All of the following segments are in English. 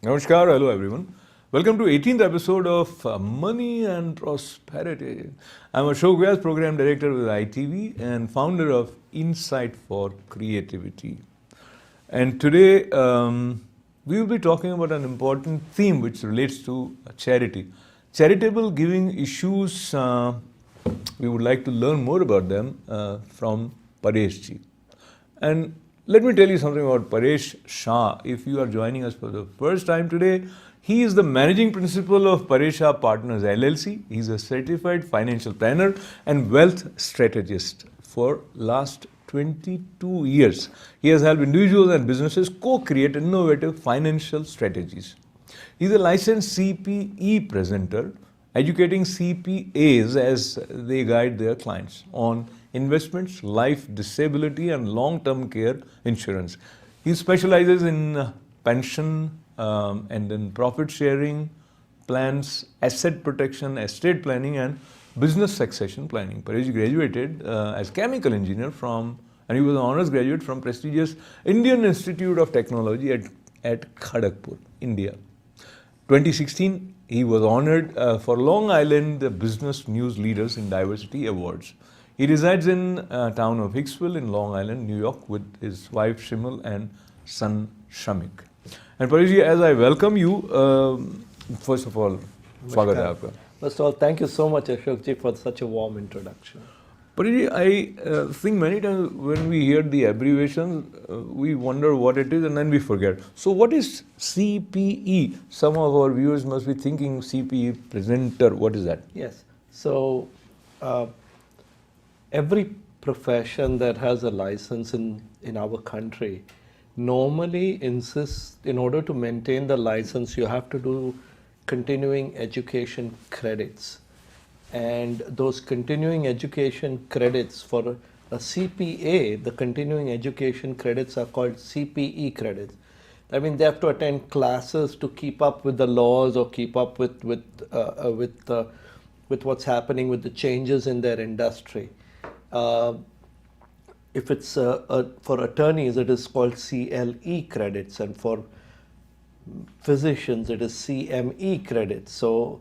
Namaskar, hello everyone. Welcome to 18th episode of Money and Prosperity. I'm Ashok Vyas, Program Director with ITV and founder of Insight for Creativity. And today we will be talking about an important theme which relates to charity. Charitable giving issues, we would like to learn more about them from Paresh ji. And let me tell you something about Paresh Shah. If you are joining us for the first time today, he is the managing principal of Paresh Shah Partners LLC. He is a certified financial planner and wealth strategist. For last 22 years, he has helped individuals and businesses co-create innovative financial strategies. He is a licensed CPE presenter, educating CPAs as they guide their clients on investments, life, disability and long-term care insurance. He specializes in pension and in profit sharing plans, asset protection, estate planning and business succession planning. Paresh graduated as chemical engineer and he was an honors graduate from prestigious Indian Institute of Technology at Kharagpur, India. 2016, he was honored for Long Island Business News Leaders in Diversity Awards. He resides in town of Hicksville in Long Island, New York with his wife Shimal and son Shamik. And Paresh, as I welcome you, first of all, swagat hai aapka. First of all, thank you so much Ashok ji for such a warm introduction. Paresh, I think many times when we hear the abbreviations, we wonder what it is and then we forget. So what is CPE? Some of our viewers must be thinking CPE presenter. What is that? Yes. So every profession that has a license in our country normally insists, in order to maintain the license, you have to do continuing education credits. And those continuing education credits for a CPA, the continuing education credits are called CPE credits. I mean, they have to attend classes to keep up with the laws or keep up with what's happening with the changes in their industry. If it's for attorneys, it is called CLE credits, and for physicians, it is CME credits. So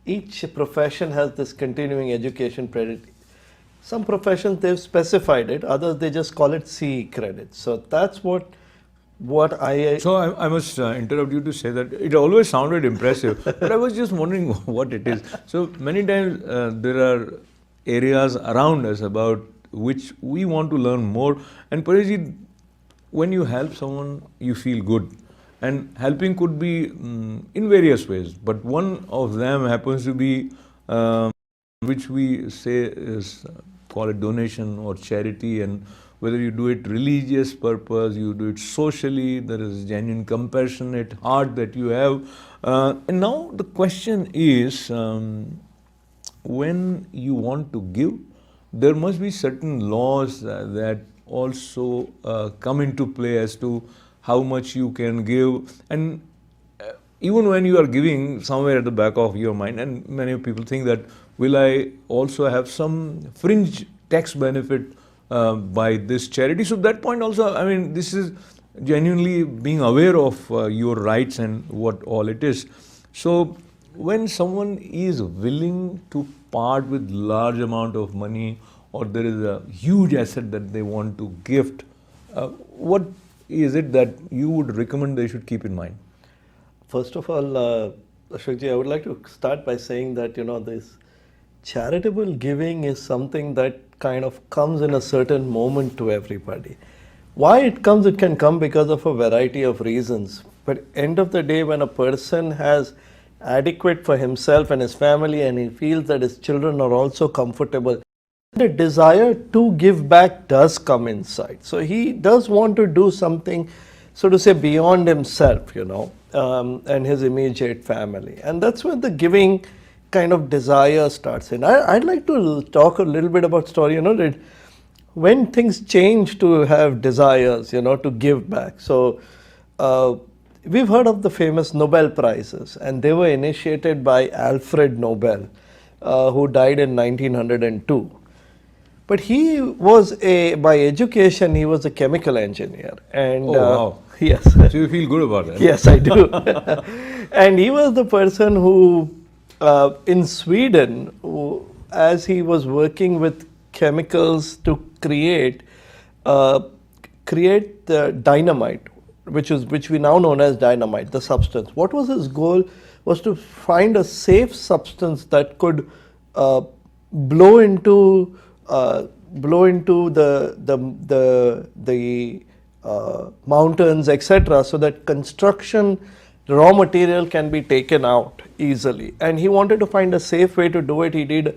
each profession has this continuing education credit. Some professions, they've specified it, others they just call it CE credits. So that's what I... So I must interrupt you to say that it always sounded impressive, but I was just wondering what it is. So many times there are areas around us about which we want to learn more. And Paresh, when you help someone, you feel good. And helping could be in various ways, but one of them happens to be, which we say is, call it donation or charity, and whether you do it religious purpose, you do it socially, there is genuine compassionate heart that you have. And now the question is, when you want to give, there must be certain laws that also come into play as to how much you can give. And even when you are giving, somewhere at the back of your mind, and many people think that, will I also have some fringe tax benefit by this charity? So that point also, I mean, this is genuinely being aware of your rights and what all it is. So when someone is willing to part with large amount of money, or there is a huge asset that they want to gift, what is it that you would recommend they should keep in mind? First of all, Ashok ji, I would like to start by saying that, this charitable giving is something that kind of comes in a certain moment to everybody. Why it comes? It can come because of a variety of reasons. But end of the day, when a person has adequate for himself and his family, and he feels that his children are also comfortable, the desire to give back does come inside. So he does want to do something, so to say, beyond himself, and his immediate family. And that's where the giving kind of desire starts in. I'd like to talk a little bit about story, that when things change to have desires, to give back. So we've heard of the famous Nobel Prizes, and they were initiated by Alfred Nobel, who died in 1902. But he was by education, he was a chemical engineer. And Wow. yes. So you feel good about that? Yes, I do. And he was the person who, in Sweden, as he was working with chemicals to create the dynamite, which we now know as dynamite, the substance. What was his goal? Was to find a safe substance that could blow into the mountains, etc., so that construction raw material can be taken out easily. And he wanted to find a safe way to do it. He did a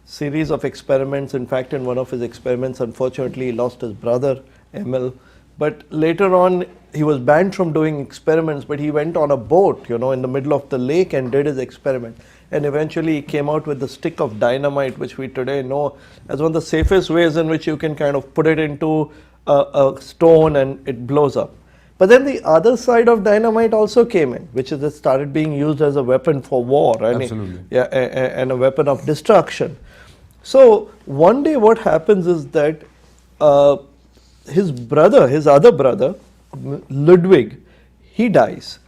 series of experiments. In fact, in one of his experiments, unfortunately, he lost his brother, Emil. But later on, he was banned from doing experiments, but he went on a boat, in the middle of the lake and did his experiment. And eventually he came out with the stick of dynamite, which we today know as one of the safest ways in which you can kind of put it into a stone and it blows up. But then the other side of dynamite also came in, which is it started being used as a weapon for war. Absolutely. And a weapon of destruction. So one day what happens is that his other brother, Ludwig, he dies.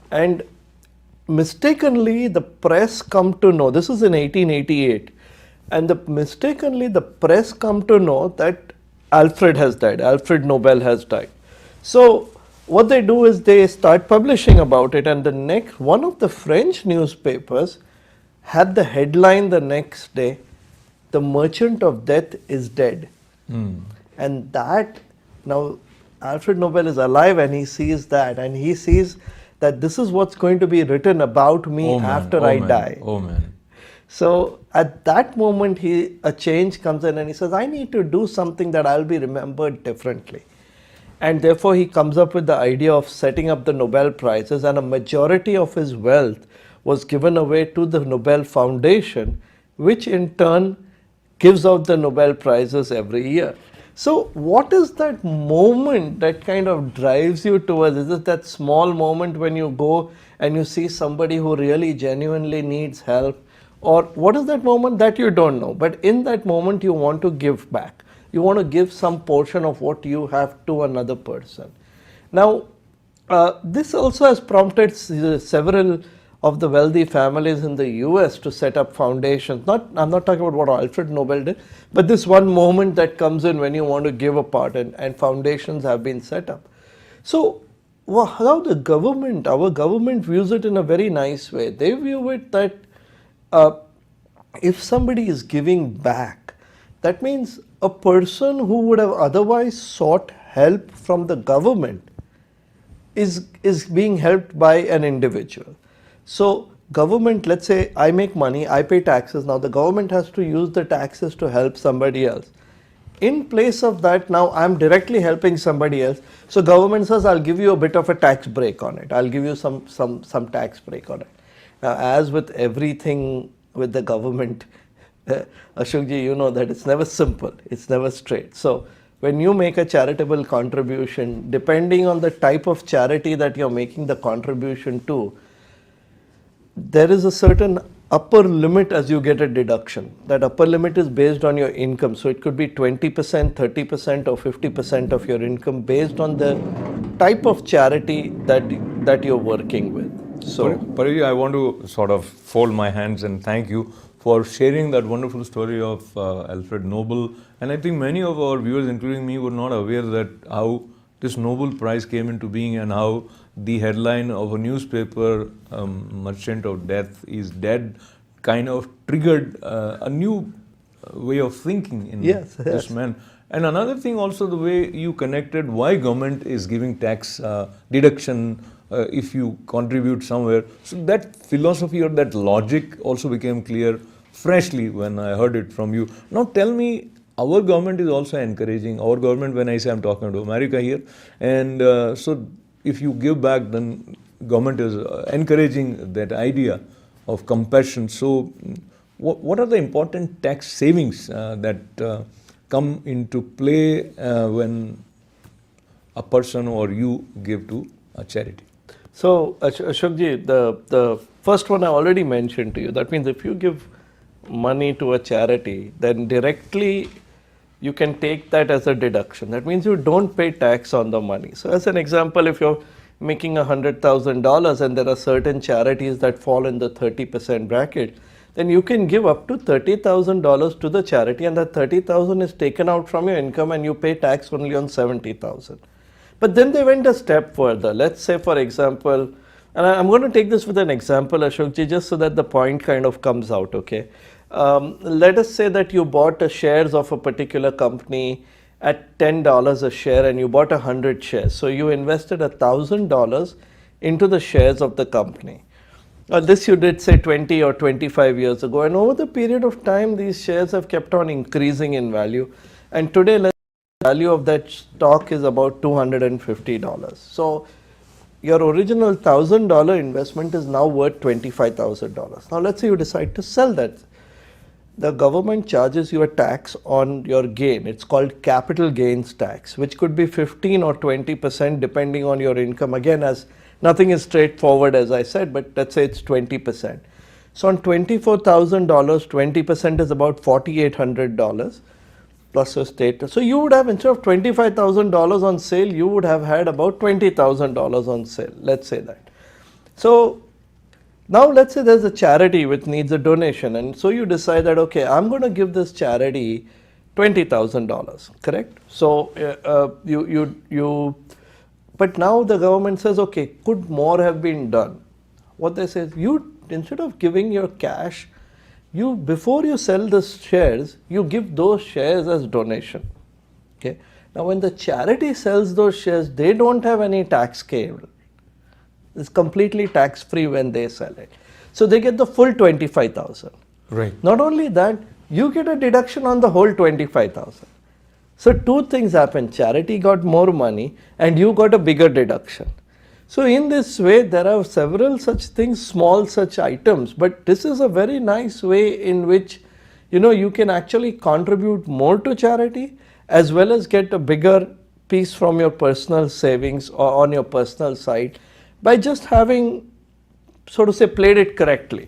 And mistakenly the press come to know, this is in 1888, and mistakenly the press come to know that Alfred has died, Alfred Nobel has died. So what they do is they start publishing about it, and one of the French newspapers had the headline the next day, "The Merchant of Death is dead." And that, now Alfred Nobel is alive and he sees that, and he sees that this is what's going to be written about me after I die. Oh man. So at that moment a change comes in and he says, I need to do something that I'll be remembered differently. And therefore he comes up with the idea of setting up the Nobel Prizes, and a majority of his wealth was given away to the Nobel Foundation, which in turn gives out the Nobel Prizes every year. So what is that moment that kind of drives you towards? Is it that small moment when you go and you see somebody who really genuinely needs help? Or what is that moment that you don't know? But in that moment you want to give back. You want to give some portion of what you have to another person. Now, this also has prompted several of the wealthy families in the US to set up foundations. I'm not talking about what Alfred Nobel did, but this one moment that comes in when you want to give a part, and foundations have been set up. So how our government views it in a very nice way. They view it that if somebody is giving back, that means a person who would have otherwise sought help from the government is being helped by an individual. So government, let's say I make money, I pay taxes, now the government has to use the taxes to help somebody else. In place of that, now I'm directly helping somebody else. So government says, I'll give you a bit of a tax break on it. I'll give you some tax break on it. Now, as with everything with the government, Ashokji, you know that it's never simple, it's never straight. So when you make a charitable contribution, depending on the type of charity that you're making the contribution to, there is a certain upper limit as you get a deduction. That upper limit is based on your income. So it could be 20%, 30% or 50% of your income based on the type of charity that you're working with. So, Pariji, I want to sort of fold my hands and thank you for sharing that wonderful story of Alfred Nobel. And I think many of our viewers, including me, were not aware that how this Nobel Prize came into being and how the headline of a newspaper, Merchant of Death is dead, kind of triggered a new way of thinking in this man. And another thing also, the way you connected why government is giving tax deduction if you contribute somewhere. So that philosophy or that logic also became clear freshly when I heard it from you. Now tell me, our government is also encouraging, our government, when I say I'm talking to America here, and so if you give back, then government is encouraging that idea of compassion. So what are the important tax savings that come into play when a person or you give to a charity? So Ashokji, the first one I already mentioned to you. That means if you give money to a charity, then directly you can take that as a deduction. That means you don't pay tax on the money. So as an example, if you're making $100,000 and there are certain charities that fall in the 30% bracket, then you can give up to $30,000 to the charity, and that 30,000 is taken out from your income and you pay tax only on 70,000. But then they went a step further. Let's say, for example, and I'm going to take this with an example, Ashokji, just so that the point kind of comes out, okay? Let us say that you bought shares of a particular company at $10 a share and you bought 100 shares. So you invested $1,000 into the shares of the company. This you did say 20 or 25 years ago, and over the period of time these shares have kept on increasing in value, and today the value of that stock is about $250. So your original $1,000 investment is now worth $25,000. Now let's say you decide to sell that. The government charges you a tax on your gain. It's called capital gains tax, which could be 15 or 20% depending on your income. Again, as nothing is straightforward, as I said, but let's say it's 20%. So on $24,000, 20% is about $4,800 plus your state. So you would have, instead of $25,000 on sale, you would have had about $20,000 on sale. Let's say that. So now let's say there's a charity which needs a donation, and so you decide that, okay, I'm going to give this charity $20,000, correct? So but now the government says, okay, could more have been done? What they say is, you, instead of giving your cash, you, before you sell the shares, you give those shares as donation. Okay. Now when the charity sells those shares, they don't have any tax gain. It's completely tax free when they sell it. So they get the full 25,000. Right. Not only that, you get a deduction on the whole 25,000. So two things happen. Charity got more money and you got a bigger deduction. So in this way, there are several such things, small such items, but this is a very nice way in which, you can actually contribute more to charity as well as get a bigger piece from your personal savings or on your personal side by just having, so to say, played it correctly,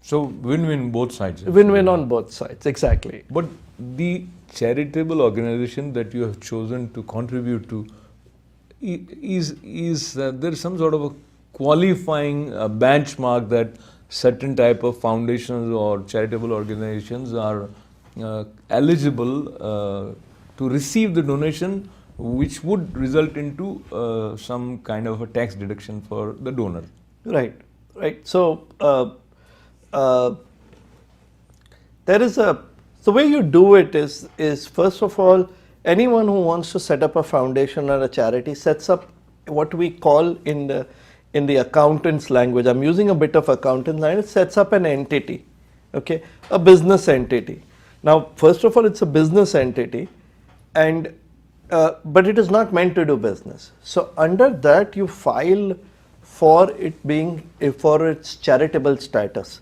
So win-win both sides. Win-win on both sides, exactly. But the charitable organization that you have chosen to contribute to, is there some sort of a qualifying benchmark that certain type of foundations or charitable organizations are eligible to receive the donation, which would result into some kind of a tax deduction for the donor? Right. So there is the way you do it is first of all, anyone who wants to set up a foundation or a charity sets up what we call in the accountant's language. I'm using a bit of accountant's language. It sets up an entity, okay, a business entity. Now, first of all, it's a business entity, and but it is not meant to do business. So under that, you file for its charitable status.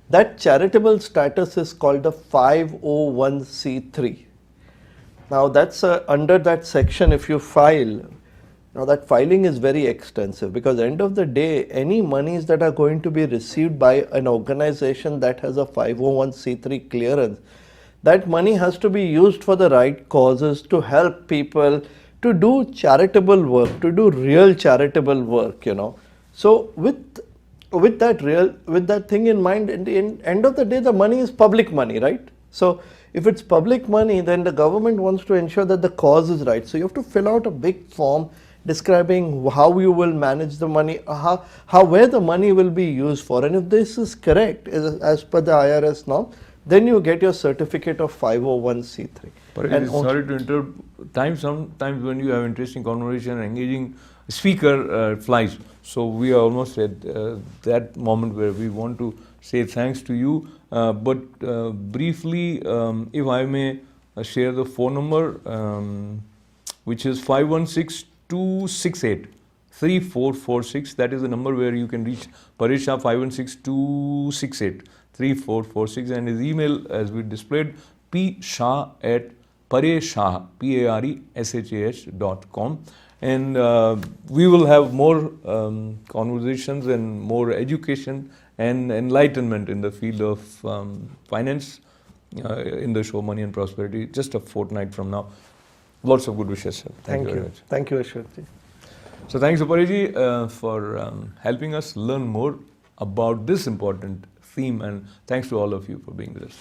That charitable status is called a 501c3. Now that's under that section, if you file, now that filing is very extensive, because at the end of the day, any monies that are going to be received by an organization that has a 501c3 clearance, that money has to be used for the right causes, to help people, to do charitable work, to do real charitable work, So with that thing in mind, at the end of the day, the money is public money, right? So if it's public money, then the government wants to ensure that the cause is right. So you have to fill out a big form describing how you will manage the money, where the money will be used for. And if this is correct, as per the IRS norm, then you get your certificate of 501c3. Sorry to interrupt. Sometimes when you have interesting conversation and engaging speaker flies. So we are almost at that moment where we want to say thanks to you. But briefly, if I may share the phone number, which is 516-268-3446. That is the number where you can reach Paresh Shah, 516-268-3446, and his email, as we displayed, pshah@pareshah.com. And we will have more conversations and more education and enlightenment in the field of finance in the show Money and Prosperity just a fortnight from now. Lots of good wishes, sir. Thank very you. much. Thank you, Ashokji. So thanks, Apariji, for helping us learn more about this important theme, and thanks to all of you for being with us.